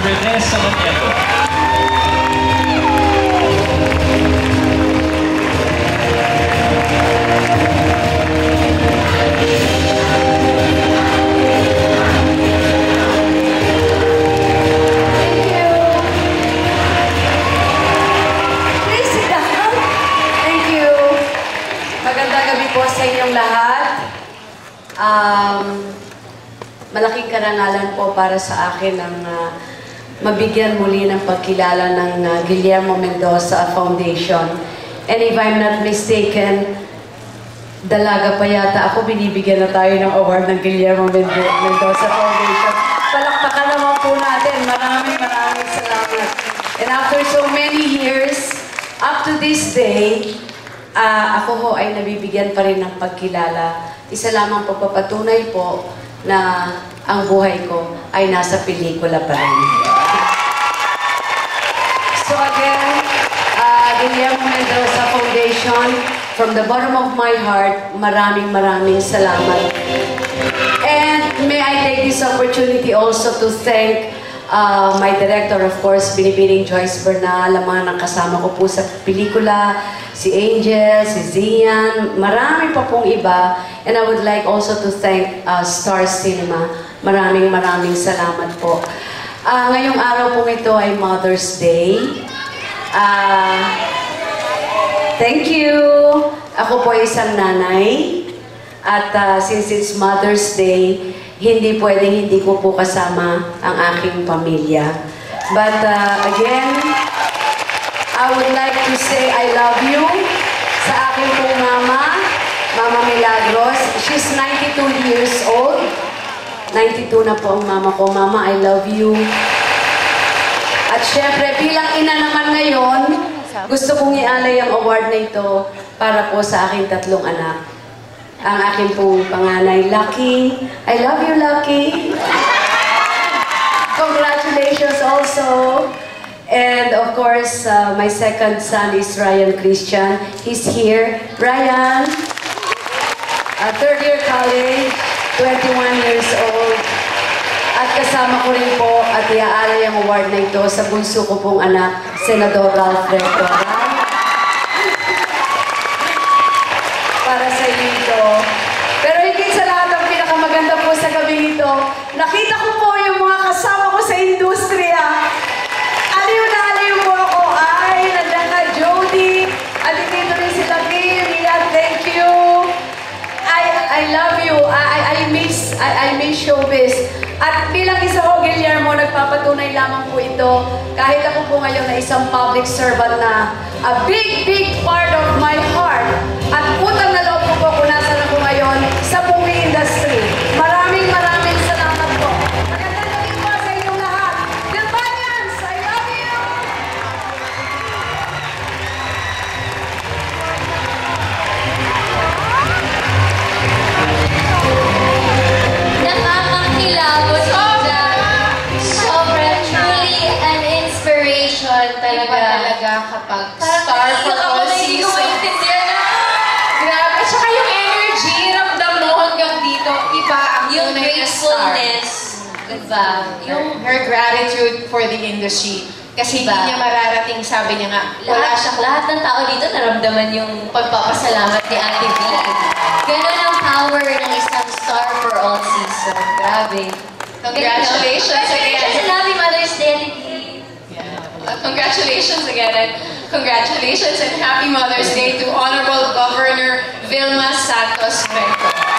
Rene Saloniego. Sa inyong lahat, malaking karangalan po para sa akin ang mabigyan muli ng pagkilala ng Guillermo Mendoza Foundation. And if I'm not mistaken, dalaga pa yata ako, binibigyan na tayo ng award ng Guillermo Mendoza Foundation. Palakpakan naman po natin. Maraming salamat. And after so many years, up to this day, ako ho ay nabibigyan pa rin ng pagkilala. Isa lamang pagpapatunay po na ang buhay ko ay nasa pelikula pa rin. So again, Guillermo Mendoza Foundation, from the bottom of my heart, maraming salamat. And may I take this opportunity also to thank my director, of course, Binibining Joyce Bernal, ang mga nakasama ko po sa pelikula, si Angel, si Zian, marami pa pong iba. And I would like also to thank Star Cinema. Maraming salamat po. Ngayong araw po ito ay Mother's Day. Thank you! Ako po ay isang nanay. At since it's Mother's Day, hindi pwedeng hindi ko po kasama ang aking pamilya. But again, I would like to say I love you sa aking pong mama, Mama Milagros. She's 92 years old. 92 na po ang mama ko. Mama, I love you. At syempre, bilang ina naman ngayon, gusto kong ialay ang award na ito para po sa aking tatlong anak. Ang aking pong panganay, Lucky. I love you, Lucky. Congratulations also. And of course, my second son is Ryan Christian. He's here. Ryan, third year college, 21 years old. At kasama ko rin po at iaalay ang award na ito sa bunso ko pong anak, Senador Ralph Recto. Para sa iyo ito. Pero higit sa lahat, ang pinakamaganda po sa gabi ito, nakita ko po yung mga kasama ko sa industriya. Aliw na aliw po ako. Ay, nandiyan ka, Jody. At dito rin sila, Mia. Thank you. I love you. I miss showbiz. At bilang isa ko, Guillermo, nagpapatunay lamang po ito. Kahit ako po ngayon na isang public servant na a big part of my heart. At utang na loob ko po kung nasan ako ngayon sa movie industry. Maraming salamat po. Magandang gabi po sa inyong lahat. Gilbanians, I love you! Nakakakilabot sobra, truly an inspiration talaga kapag star for all season. Grabe, tsaka yung energy, ramdam mo hanggang dito, iba ang yung gracefulness, diba? Yung her gratitude for the industry. Kasi hindi niya mararating, sabi niya nga, lahat ng tao dito naramdaman yung pagpapasalamat ni Ate V. Ganun ang power ng isang star for all season. Grabe. Congratulations again. And happy Mother's Day, Ate V. Congratulations again, and congratulations and happy Mother's Day to Honorable Governor Vilma Santos Recto.